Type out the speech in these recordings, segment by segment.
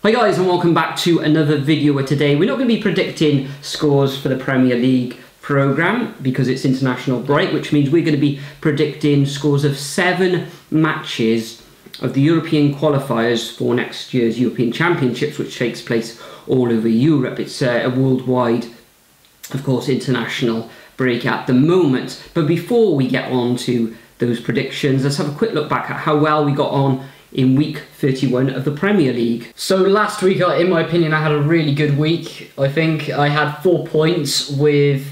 Hi guys, and welcome back to another video where today we're not going to be predicting scores for the Premier League programme because it's international break, which means we're going to be predicting scores of 7 matches of the European qualifiers for next year's European Championships, which takes place all over Europe. It's a worldwide, of course, international break at the moment. But before we get on to those predictions, let's have a quick look back at how well we got on in week 31 of the Premier League. So last week, in my opinion, I had a really good week. I think I had 4 points with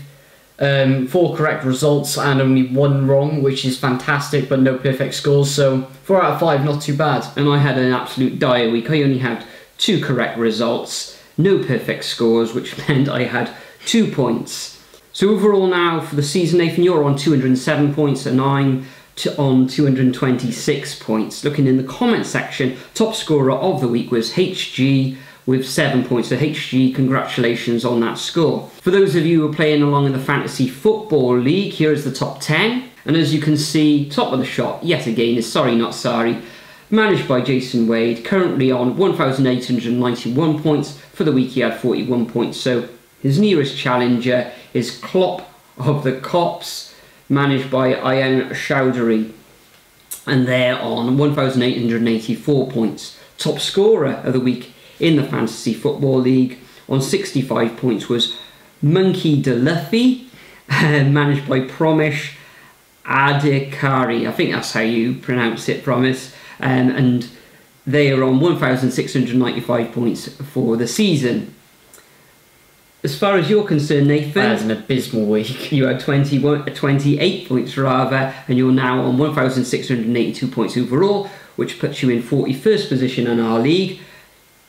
4 correct results and only 1 wrong, which is fantastic, but no perfect scores. So 4 out of 5, not too bad. And I had an absolute dire week. I only had 2 correct results, no perfect scores, which meant I had 2 points. So overall now for the season, Nathan, you're on 207 points and I'm on 226 points. Looking in the comment section, top scorer of the week was HG with 7 points. So HG, congratulations on that score. For those of you who are playing along in the Fantasy Football League, here is the top 10. And as you can see, top of the shot, yet again, is Sorry Not Sorry, managed by Jason Wade, currently on 1,891 points. For the week he had 41 points. So his nearest challenger is Klopp of the Cops, managed by Ian Chowdhury, and they're on 1,884 points. Top scorer of the week in the Fantasy Football League on 65 points was Monkey DeLuffy, managed by Promish Adhikari. I think that's how you pronounce it, Promise. And they are on 1,695 points for the season. As far as you're concerned, Nathan, that was an abysmal week. You had 28 points rather, and you're now on 1,682 points overall, which puts you in 41st position in our league.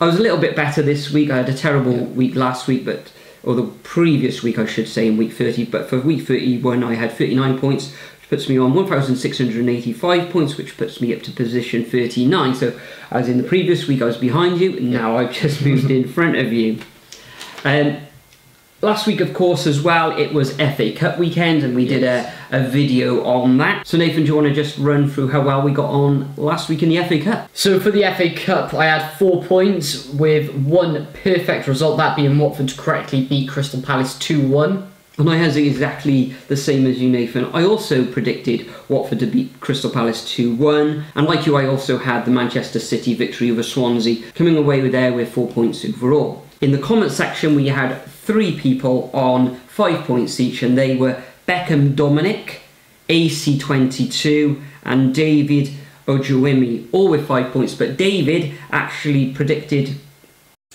I was a little bit better this week. I had a terrible week last week, or the previous week I should say, in week 30, but for week 31 I had 39 points, which puts me on 1,685 points, which puts me up to position 39. So as in the previous week I was behind you, and now I've just moved in front of you. Last week, of course, as well, it was FA Cup weekend, and we did a video on that. So, Nathan, do you want to just run through how well we got on last week in the FA Cup? So, for the FA Cup, I had 4 points with 1 perfect result, that being Watford to correctly beat Crystal Palace 2-1. And I had exactly the same as you, Nathan. I also predicted Watford to beat Crystal Palace 2-1. And like you, I also had the Manchester City victory over Swansea, coming away with there with 4 points overall. In the comment section, we had 3 people on 5 points each, and they were Beckham Dominic, AC22, and David Ojuemi, all with 5 points. But David actually predicted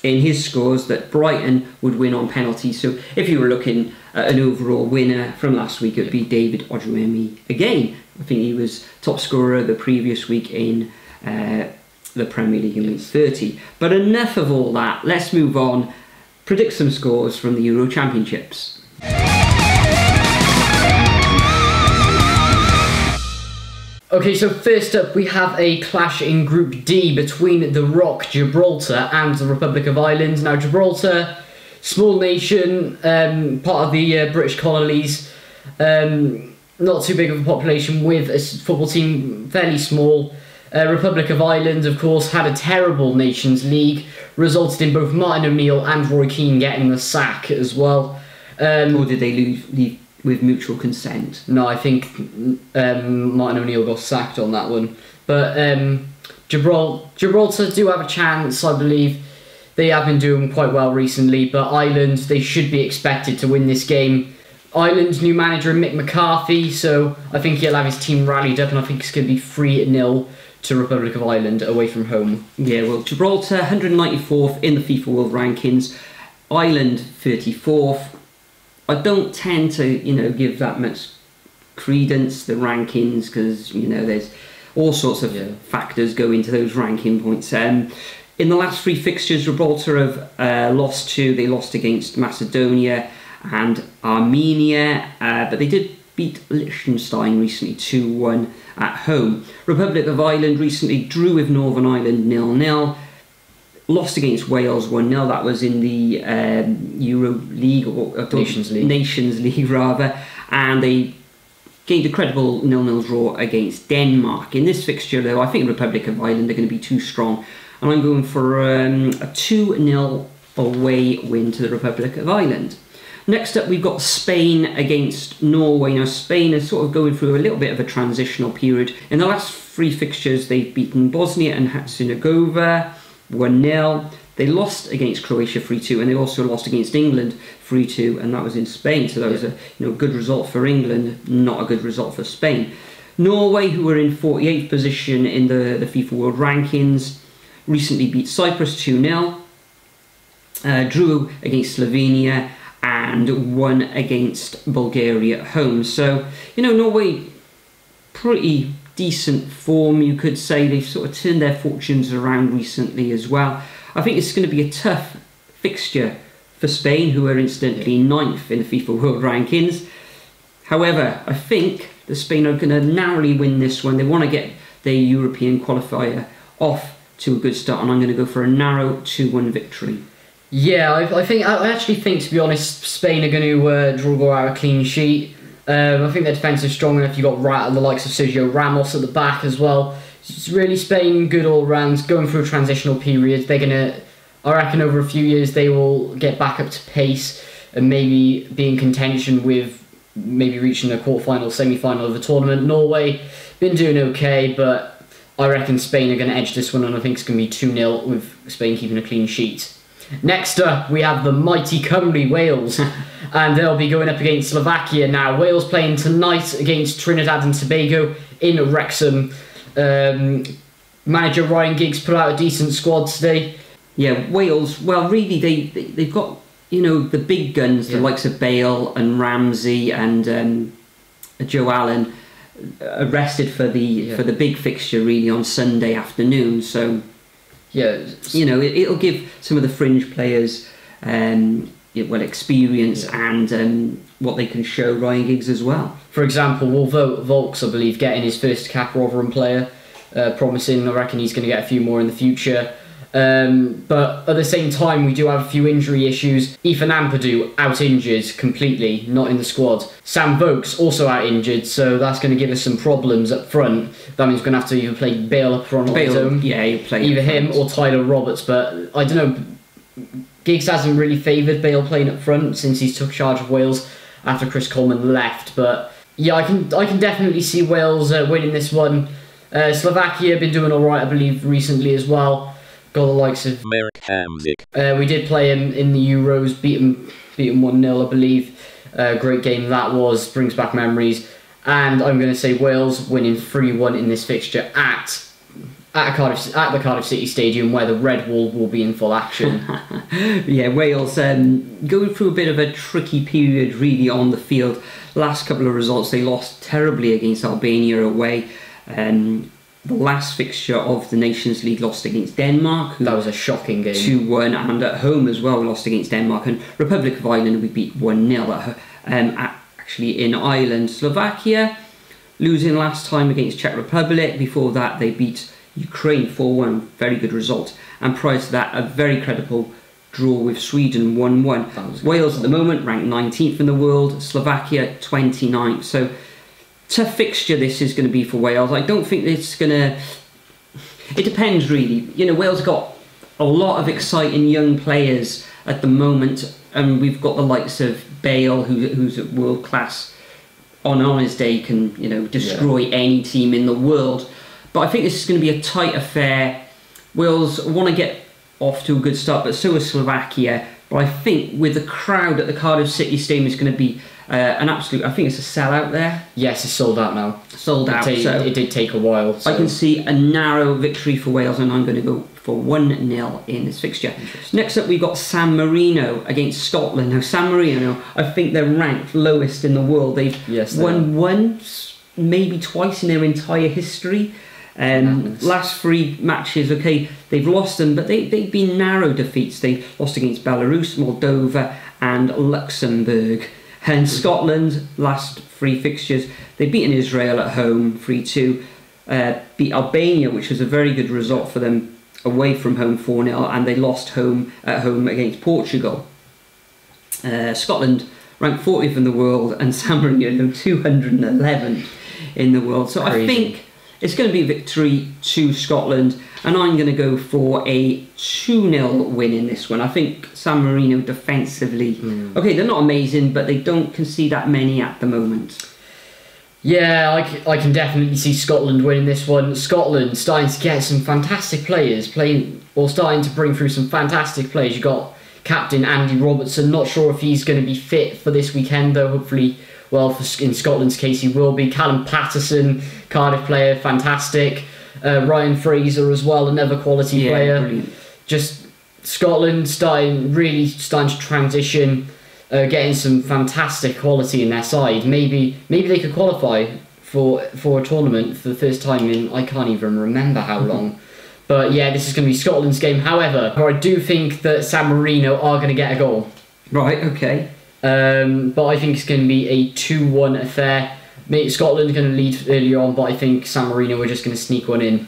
in his scores that Brighton would win on penalties. So if you were looking at an overall winner from last week, it would be David Ojuemi again. I think he was top scorer the previous week in the Premier League in week 30. But enough of all that, let's move on. Predict some scores from the Euro Championships. Okay, so first up we have a clash in Group D between the Rock, Gibraltar and the Republic of Ireland. Now Gibraltar, small nation, part of the British colonies, not too big of a population, with a football team fairly small. Republic of Ireland, of course, had a terrible Nations League, resulted in both Martin O'Neill and Roy Keane getting the sack as well. Or did they leave with mutual consent? No, I think Martin O'Neill got sacked on that one. But Gibraltar do have a chance, I believe. They have been doing quite well recently, but Ireland, they should be expected to win this game. Ireland's new manager, Mick McCarthy, so I think he'll have his team rallied up, and I think it's going to be 3-0 to Republic of Ireland away from home. Yeah, well, Gibraltar 194th in the FIFA World Rankings, Ireland 34th. I don't tend to, give that much credence to the rankings because, there's all sorts of factors go into those ranking points. In the last 3 fixtures, Gibraltar have lost 2. They lost against Macedonia and Armenia, but they did beat Liechtenstein recently 2-1 at home. Republic of Ireland recently drew with Northern Ireland 0-0. Lost against Wales 1-0. That was in the Euro League, or Nations League rather. And they gained a credible 0-0 draw against Denmark. In this fixture, though, I think Republic of Ireland are going to be too strong and I'm going for a 2-0 away win to the Republic of Ireland. Next up, we've got Spain against Norway. Now, Spain is sort of going through a little bit of a transitional period. In the last 3 fixtures, they've beaten Bosnia and Herzegovina 1-0. They lost against Croatia 3-2, and they also lost against England 3-2, and that was in Spain. So that was a good result for England, not a good result for Spain. Norway, who were in 48th position in the FIFA World Rankings, recently beat Cyprus 2-0, drew against Slovenia, and won against Bulgaria at home. So, Norway, pretty decent form, you could say. They've sort of turned their fortunes around recently as well. I think it's going to be a tough fixture for Spain, who are incidentally 9th in the FIFA World Rankings. However, I think that Spain are going to narrowly win this one. They want to get their European qualifier off to a good start, and I'm going to go for a narrow 2-1 victory. Yeah, I actually think, to be honest, Spain are going to draw out a clean sheet. I think their defence is strong enough. You've got the likes of Sergio Ramos at the back as well. It's really Spain, good all round, going through a transitional period. They're going to, I reckon, over a few years, they will get back up to pace and maybe be in contention with maybe reaching a quarter-final, semi-final of the tournament. Norway, been doing okay, but I reckon Spain are going to edge this one, and I think it's going to be 2-0 with Spain keeping a clean sheet. Next up, we have the mighty Cymru, Wales, and they'll be going up against Slovakia now. Wales playing tonight against Trinidad and Tobago in Wrexham. Manager Ryan Giggs put out a decent squad today. Yeah, Wales, well, really, they've got, the big guns, the likes of Bale and Ramsey and Joe Allen, arrested for the big fixture, really, on Sunday afternoon. So, it'll give some of the fringe players experience and what they can show Ryan Giggs as well. For example, Volks, I believe, getting his first cap Rotherham player, promising. I reckon he's going to get a few more in the future. But at the same time, we do have a few injury issues. Ethan Ampadu out injured completely, not in the squad. Sam Vokes also out injured, so that's going to give us some problems up front. That means we're going to have to either play Bale up front on his own. Yeah, he'll play either him or Tyler Roberts, but I don't know. Giggs hasn't really favoured Bale playing up front since he took charge of Wales after Chris Coleman left. But yeah, I can definitely see Wales winning this one. Slovakia have been doing all right, I believe, recently as well. Got the likes of Marek Hamzik. We did play him in the Euros, beat him 1-0, I believe. Great game that was, brings back memories. And I'm going to say Wales winning 3-1 in this fixture at the Cardiff City Stadium, where the Red Wall will be in full action. Yeah, Wales going through a bit of a tricky period, really, on the field. Last couple of results, they lost terribly against Albania away. The last fixture of the Nations League lost against Denmark. That was a shocking game. 2-1, and at home as well we lost against Denmark. And Republic of Ireland we beat 1-0 actually in Ireland. Slovakia losing last time against Czech Republic. Before that they beat Ukraine 4-1, very good result. And prior to that, a very credible draw with Sweden 1-1. Wales at the moment ranked 19th in the world, Slovakia 29th. So tough fixture this is going to be for Wales. I don't think it's going to... It depends, really. Wales got a lot of exciting young players at the moment, and we've got the likes of Bale, who's at world class. On his day, can destroy any team in the world. But I think this is going to be a tight affair. Wales want to get off to a good start, but so is Slovakia. But I think with the crowd at the Cardiff City Stadium, it's going to be an absolute... I think it's a sellout there. Yes, it's sold out now. Sold out. It did take a while. So. I can see a narrow victory for Wales, and I'm going to go for 1-0 in this fixture. Next up, we've got San Marino against Scotland. Now, San Marino, I think they're ranked lowest in the world. They've won once, maybe twice in their entire history. Last 3 matches, okay, they've lost them, but they've been narrow defeats. They've lost against Belarus, Moldova and Luxembourg. And Scotland, last 3 fixtures, they've beaten Israel at home 3-2, beat Albania, which was a very good result for them, away from home 4-0, and they lost at home against Portugal. Scotland ranked 40th in the world, and San Marino 211th in the world. So crazy. I think It's going to be a victory to Scotland, and I'm going to go for a 2-0 win in this one. I think San Marino defensively, okay, they're not amazing, but they don't concede that many at the moment. Yeah, I can definitely see Scotland winning this one. Scotland starting to get some fantastic players, starting to bring through some fantastic players. You got captain Andy Robertson. Not sure if he's going to be fit for this weekend, though. Hopefully, well, in Scotland's case, he will be. Callum Patterson, Cardiff player, fantastic. Ryan Fraser as well, another quality player. Brilliant. Just Scotland really starting to transition, getting some fantastic quality in their side. Maybe they could qualify for a tournament for the first time in I can't even remember how long. But yeah, this is going to be Scotland's game. However, I do think that San Marino are going to get a goal. Right, okay. But I think it's going to be a 2-1 affair. Scotland are going to lead early on, but I think San Marino are just going to sneak one in.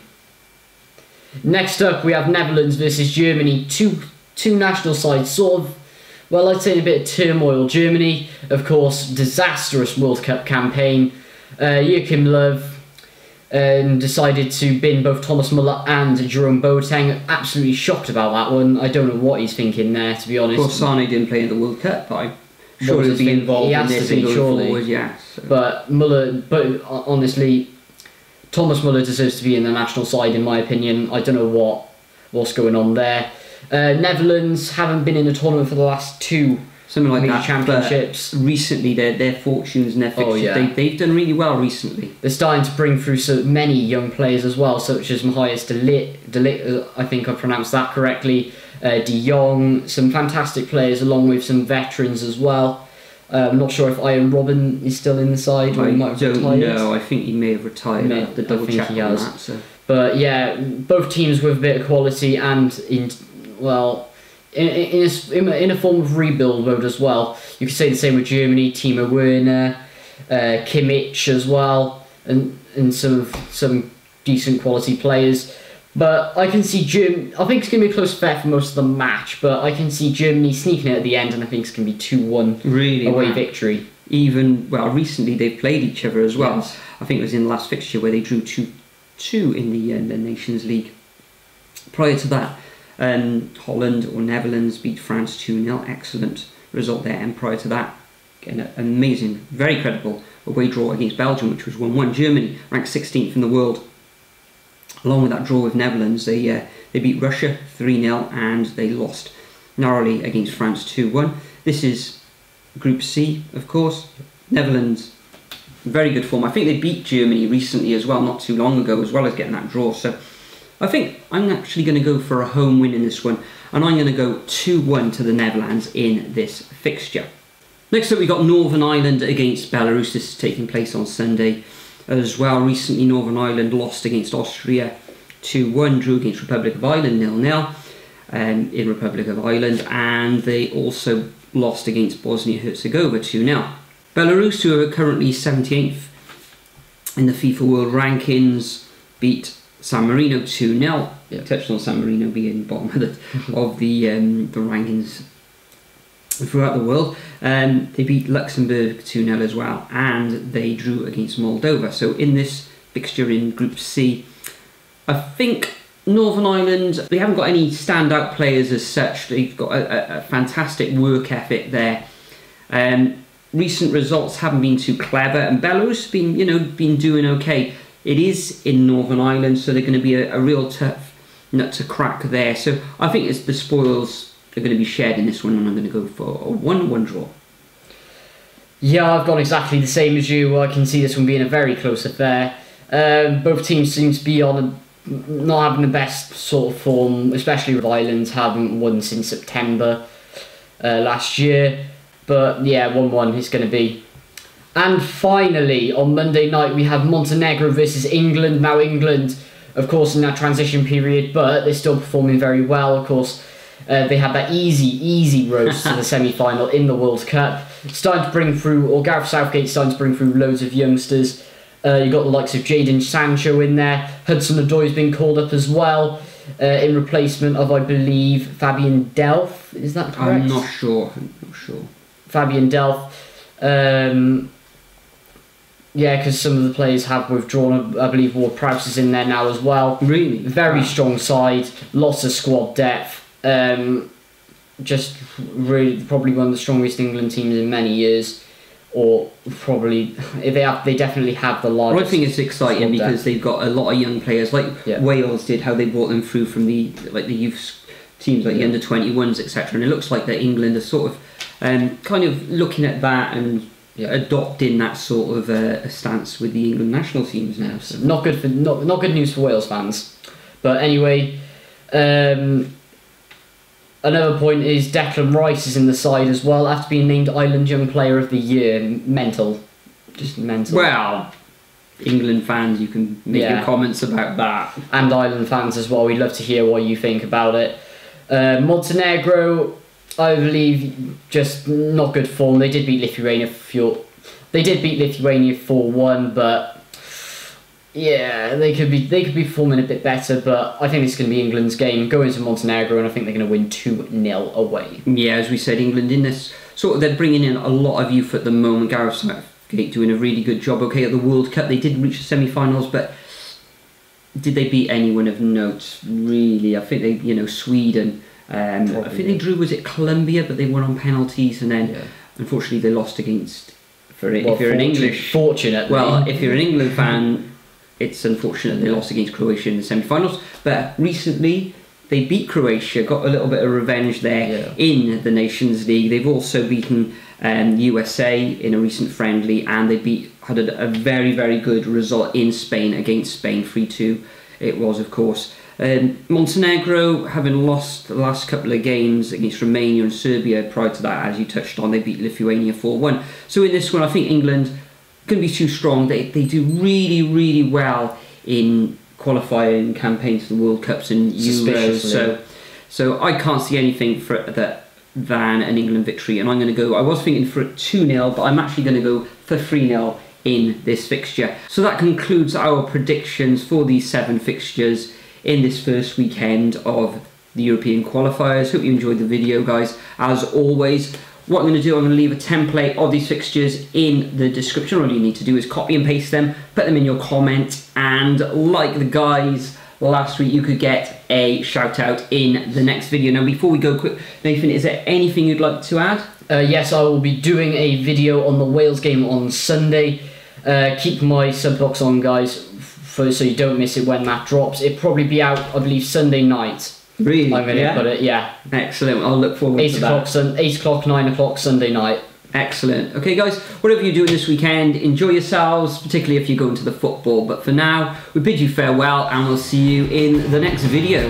Next up, we have Netherlands versus Germany. Two national sides, sort of, well, I'd say in a bit of turmoil. Germany, of course, disastrous World Cup campaign. Joachim Löw decided to bin both Thomas Muller and Jerome Boateng. Absolutely shocked about that one. I don't know what he's thinking there, to be honest. Of course, Sane didn't play in the World Cup, but I'm sure he'll be involved in this and go forward, yeah. So. But honestly, Thomas Muller deserves to be in the national side, in my opinion. I don't know what's going on there. Netherlands haven't been in a tournament for the last two something like major that, championships. But recently, their fortunes and their fixtures, they've done really well recently. They're starting to bring through so many young players as well, such as Matthias de Ligt, I think I pronounced that correctly. De Jong, some fantastic players along with some veterans as well. I'm not sure if Ian Robin is still in the side or he might have retired. No, I think he may have retired. I have to double check on that. So. But yeah, both teams with a bit of quality and in a form of rebuild mode as well. You could say the same with Germany, Timo Werner, Kimmich as well, and some decent quality players. But I can see I think it's going to be a close affair for most of the match, but I can see Germany sneaking it at the end, and I think it's going to be 2-1 away victory. Recently they've played each other as well. Yes. I think it was in the last fixture where they drew 2-2 in the Nations League. Prior to that, Holland or Netherlands beat France 2-0. Excellent result there. And prior to that, an amazing, very credible away draw against Belgium, which was 1-1. Germany, ranked 16th in the world. Along with that draw with Netherlands, they beat Russia 3-0 and they lost narrowly against France 2-1. This is Group C, of course. Netherlands, very good form. I think they beat Germany recently as well, not too long ago, as well as getting that draw. So I think I'm actually going to go for a home win in this one, and I'm going to go 2-1 to the Netherlands in this fixture. Next up, we got Northern Ireland against Belarus. This is taking place on Sunday as well. Recently, Northern Ireland lost against Austria 2-1, drew against Republic of Ireland 0-0 in Republic of Ireland, and they also lost against Bosnia-Herzegovina 2-0. Belarus, who are currently 78th in the FIFA World Rankings, beat San Marino 2-0. Yeah. Touched on San Marino being bottom of the rankings throughout the world. They beat Luxembourg 2-0 as well, and they drew against Moldova. So in this fixture in Group C, I think Northern Ireland, they haven't got any standout players as such. They've got a fantastic work ethic there. Recent results haven't been too clever, and Belarus have been doing okay. It is in Northern Ireland, so they're going to be a real tough nut to crack there. So I think the spoils are going to be shared in this one, and I'm going to go for a 1-1 draw. Yeah, I've gone exactly the same as you. I can see this one being a very close affair. Both teams seem to be not having the best sort of form, especially with Ireland haven't won since September last year. But yeah, 1-1 is going to be. And finally, on Monday night, we have Montenegro versus England. Now England, of course, in that transition period, but they're still performing very well. Of course, they had that easy road to the semi-final in the World Cup. Starting to bring through, Gareth Southgate's starting to bring through loads of youngsters. You've got the likes of Jadon Sancho in there. Hudson-Odoi's been called up as well in replacement of, I believe, Fabian Delph. Is that correct? I'm not sure. Fabian Delph. Yeah, because some of the players have withdrawn. I believe Ward Prowse is in there now as well. Really? Very strong side, lots of squad depth. Just really probably one of the strongest England teams in many years. Or probably they definitely have the largest. Well, I think it's exciting because they've got a lot of young players, like Wales did, how they brought them through from the youth teams, like the under-21s, etc. And it looks like that England are sort of kind of looking at that and adopting that sort of a stance with the England national teams now. So. Not good news for Wales fans. But anyway. Another point is Declan Rice is in the side as well after being named Ireland Young Player of the Year. Mental. Just mental. Well, England fans, you can make your comments about that. And Ireland fans as well. We'd love to hear what you think about it. Montenegro, I believe, just not good form. They did beat Lithuania 4-1, but yeah, they could be performing a bit better, but I think it's going to be England's game. Go into Montenegro, and I think they're going to win 2-0 away. Yeah, as we said, England in this sort of, they're bringing in a lot of youth at the moment. Gareth Southgate doing a really good job. Okay, at the World Cup, they did reach the semi-finals, but did they beat anyone of note? Really, I think they, Sweden. I think they drew. Was it Colombia? But they won on penalties, and then unfortunately they lost against. If you're an English, fortunately, if you're an England fan. It's unfortunate they lost against Croatia in the semi-finals, but recently they beat Croatia, got a little bit of revenge there in the Nations League. They've also beaten USA in a recent friendly, and they had a very, very good result in Spain against Spain, 3-2 it was, of course. Montenegro, having lost the last couple of games against Romania and Serbia prior to that, as you touched on, they beat Lithuania 4-1. So in this one, I think England going to be too strong. They do really, really well in qualifying campaigns for the World Cups and Euros. So I can't see anything for that than an England victory, and I'm going to go. I was thinking for 2-0, but I'm actually going to go for 3-0 in this fixture. So that concludes our predictions for these 7 fixtures in this first weekend of the European qualifiers. Hope you enjoyed the video, guys. As always, what I'm going to do, I'm going to leave a template of these fixtures in the description. All you need to do is copy and paste them, put them in your comment, and like the guys last week, you could get a shout out in the next video. Now, before we go quick, Nathan, is there anything you'd like to add? Yes, I will be doing a video on the Wales game on Sunday. Keep my sub box on, guys, so you don't miss it when that drops. It'll probably be out, I believe, Sunday night. Really? I'm going to put it, Excellent. I'll look forward to that. 8 o'clock, 9 o'clock Sunday night. Excellent. Okay, guys, whatever you're doing this weekend, enjoy yourselves, particularly if you're going to the football. But for now, we bid you farewell, and we'll see you in the next video.